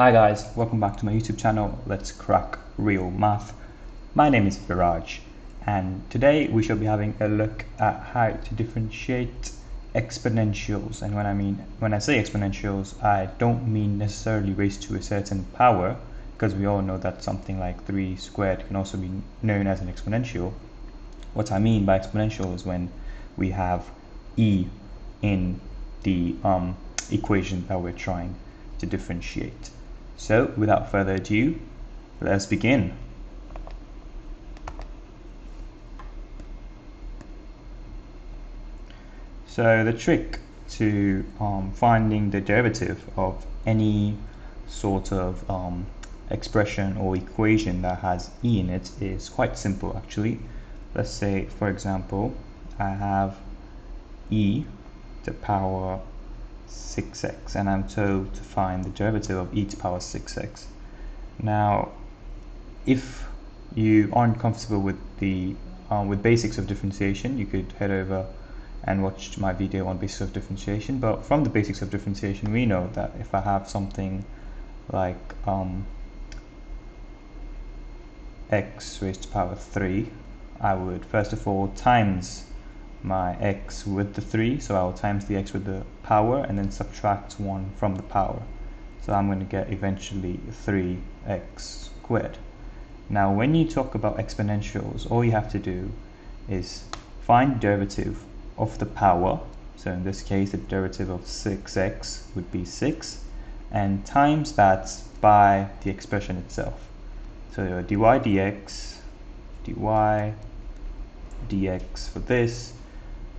Hi guys, welcome back to my YouTube channel, Let's Crack Real Math. My name is Viraaj and today we shall be having a look at how to differentiate exponentials. And when I say exponentials, I don't mean necessarily raised to a certain power, because we all know that something like 3 squared can also be known as an exponential. What I mean by exponential is when we have e in the equation that we're trying to differentiate. So without further ado, let's begin. So the trick to finding the derivative of any sort of expression or equation that has e in it is quite simple actually. Let's say, for example, I have e to the power 6x and I'm told to find the derivative of e to the power 6x. Now, if you aren't comfortable with the with basics of differentiation, you could head over and watch my video on basics of differentiation. But from the basics of differentiation, we know that if I have something like x raised to the power 3, I would first of all times my x with the 3, so I'll times the x with the power and then subtract 1 from the power. So I'm going to get eventually 3x squared. Now when you talk about exponentials, all you have to do is find derivative of the power. So in this case the derivative of 6x would be 6, and times that by the expression itself. So your dy dx for this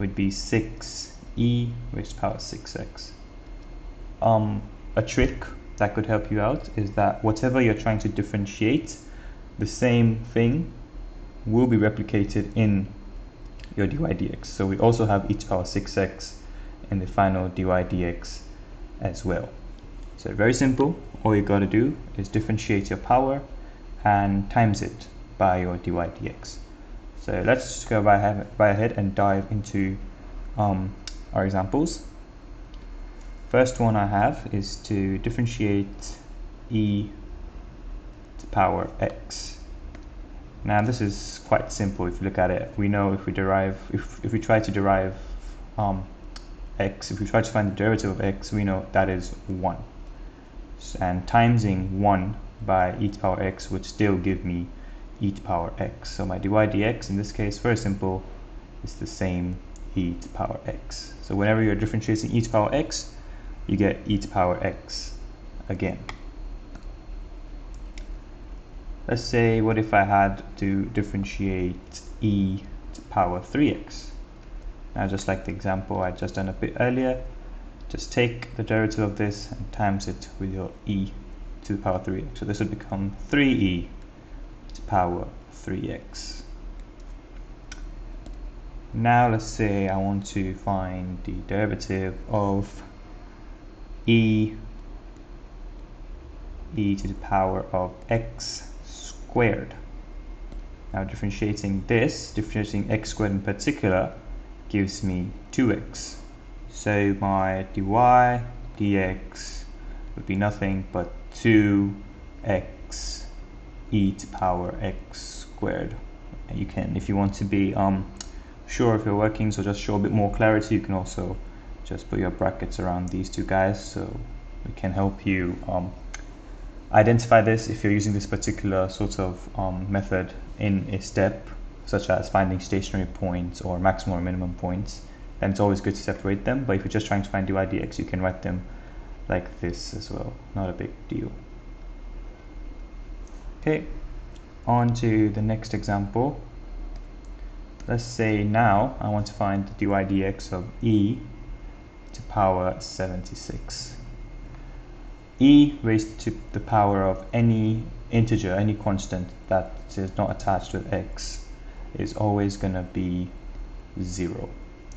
would be 6e raised to the power 6x. A trick that could help you out is that whatever you're trying to differentiate, the same thing will be replicated in your dy dx. So we also have e to the power 6x in the final dy dx as well. So very simple, all you got to do is differentiate your power and times it by your dy dx. So let's just go right ahead and dive into our examples. First one I have is to differentiate e to the power x. Now this is quite simple. If you look at it, we know if we try to derive x, if we try to find the derivative of x, we know that is 1. And timesing 1 by e to the power x would still give me e to the power x. So my dy dx in this case, very simple, is the same e to the power x. So whenever you're differentiating e to the power x, you get e to the power x again. Let's say, what if I had to differentiate e to the power 3x? Now, just like the example I just done a bit earlier, just take the derivative of this and times it with your e to the power 3x. So this would become 3e to the power 3x. Now let's say I want to find the derivative of e to the power of x squared. Now differentiating x squared in particular gives me 2x. So my dy dx would be nothing but 2x e to the power x squared. And you can, if you want to be sure of your workings or just show a bit more clarity, you can also just put your brackets around these two guys, so we can help you identify this if you're using this particular sort of method in a step, such as finding stationary points or maximum or minimum points. Then it's always good to separate them, but if you're just trying to find dy dx, you can write them like this as well, not a big deal. Okay, on to the next example. Let's say now I want to find the dy dx of e to the power 76. E raised to the power of any integer, any constant that is not attached with x, is always going to be 0.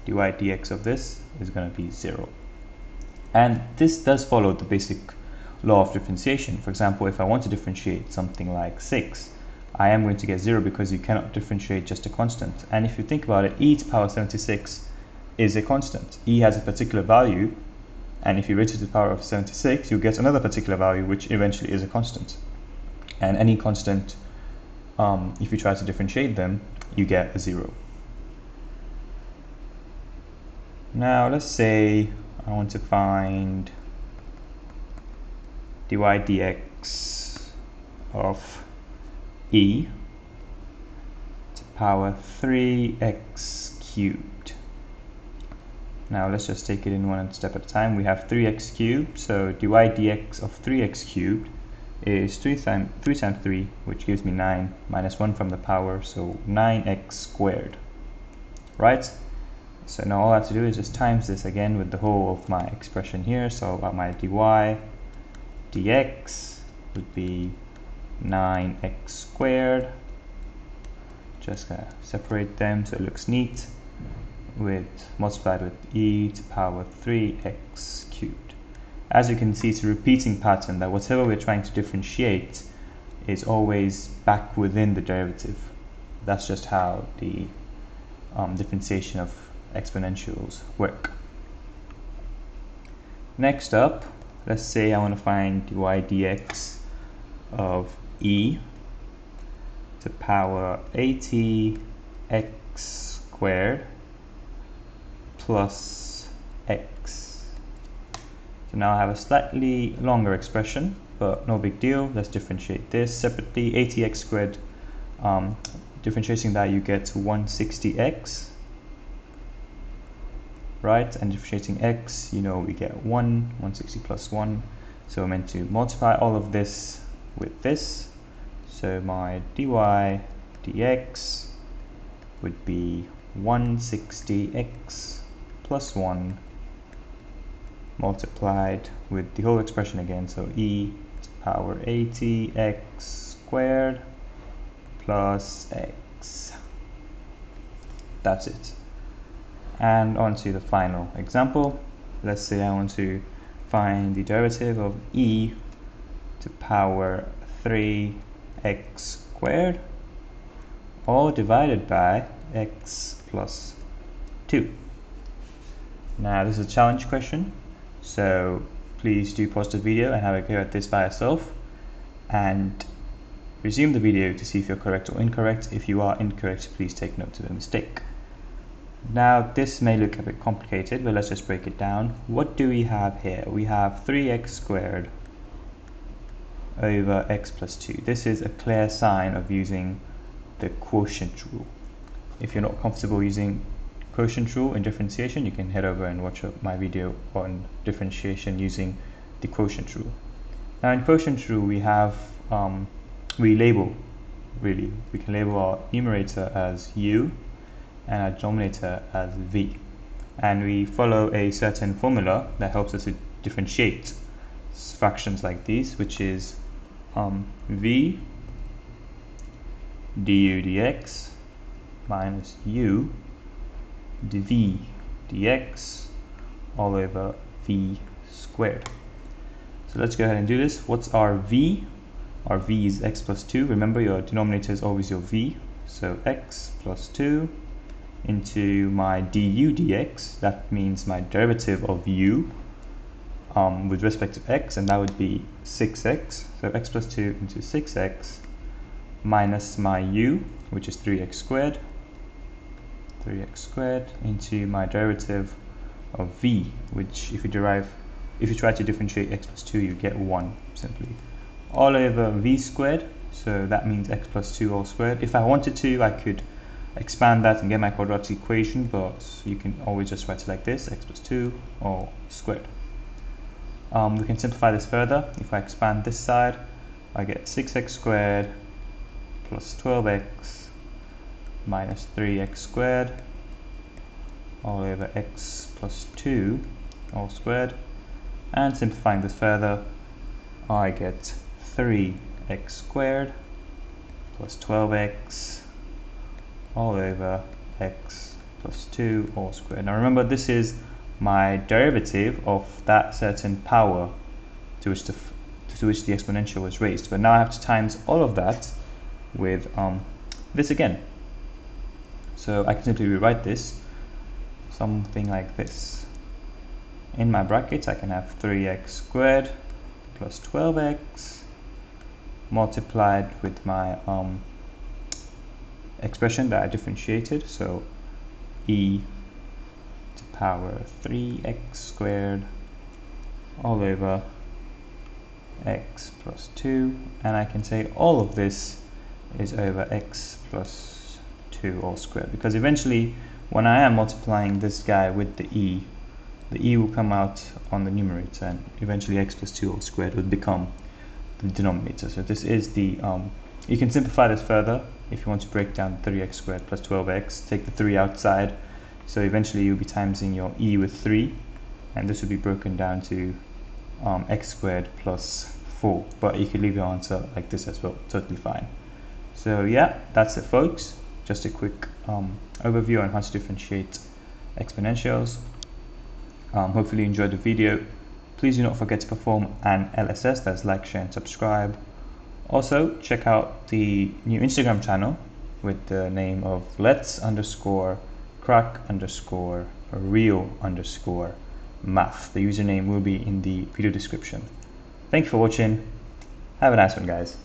Dy dx of this is going to be 0. And this does follow the basic law of differentiation. For example, if I want to differentiate something like 6, I am going to get 0 because you cannot differentiate just a constant. And if you think about it, e to the power 76 is a constant. E has a particular value, And if you raise it to the power of 76, you get another particular value, which eventually is a constant. And any constant, if you try to differentiate them, you get a 0. Now let's say I want to find dy dx of e to power 3x cubed. Now let's just take it in one step at a time. We have 3x cubed, so dy dx of 3x cubed is 3 times 3, which gives me 9, minus 1 from the power, so 9x squared, right? So now all I have to do is just times this again with the whole of my expression here. So my dy dx would be 9x squared. Just gonna separate them so it looks neat, with multiplied with e to power 3x cubed. As you can see, it's a repeating pattern that whatever we're trying to differentiate is always back within the derivative. That's just how the differentiation of exponentials work. Next up, let's say I want to find dy dx of e to power 80x squared plus x. So now I have a slightly longer expression, but no big deal. Let's differentiate this separately. 80x squared, differentiating that, you get 160x, right? And differentiating x, you know, we get 160 plus 1. So we're meant to multiply all of this with this. So my dy dx would be 160x plus 1 multiplied with the whole expression again, so e to power 80x squared plus x. That's it. And on to the final example. Let's say I want to find the derivative of e to power 3x squared, all divided by x plus 2. Now this is a challenge question, so please do pause the video and have a go at this by yourself, and resume the video to see if you're correct or incorrect. If you are incorrect, please take note of the mistake. Now this may look a bit complicated, but let's just break it down. What do we have here? We have 3x squared over x plus 2. This is a clear sign of using the quotient rule. If you're not comfortable using quotient rule in differentiation, you can head over and watch my video on differentiation using the quotient rule. Now in quotient rule we have, we can label our numerator as u and our denominator as v, and we follow a certain formula that helps us to differentiate fractions like these, which is v du dx minus u dv dx all over v squared. So let's go ahead and do this. What's our v? Our v is x plus 2. Remember, your denominator is always your v, so x plus 2 into my du dx, that means my derivative of u with respect to x, and that would be 6x, so x plus 2 into 6x minus my u, which is 3x squared into my derivative of v, which if you try to differentiate x plus 2, you get 1 simply, all over v squared, so that means x plus 2 all squared. If I wanted to, I could expand that and get my quadratic equation, but you can always just write it like this, x plus 2 all squared. We can simplify this further. If I expand this side, I get 6x squared plus 12x minus 3x squared all over x plus 2 all squared, and simplifying this further, I get 3x squared plus 12x all over x plus 2 all squared. Now remember, this is my derivative of that certain power to which the exponential was raised, but now I have to times all of that with this again. So I can simply rewrite this something like this. in my brackets I can have 3x squared plus 12x multiplied with my expression that I differentiated, so e to power 3x squared all over x plus 2, and I can say all of this is over x plus 2 all squared, because eventually when I am multiplying this guy with the e will come out on the numerator, and eventually x plus 2 all squared would become the denominator. So this is the, you can simplify this further if you want to break down 3x squared plus 12x, take the 3 outside, so eventually you'll be timesing your e with 3, and this will be broken down to x squared plus 4, but you could leave your answer like this as well, totally fine. So yeah, that's it folks, just a quick overview on how to differentiate exponentials. Hopefully you enjoyed the video. Please do not forget to perform an LSS, that's like, share and subscribe. Also check out the new Instagram channel with the name of let's_crack_real_math. The username will be in the video description. Thank you for watching. Have a nice one guys.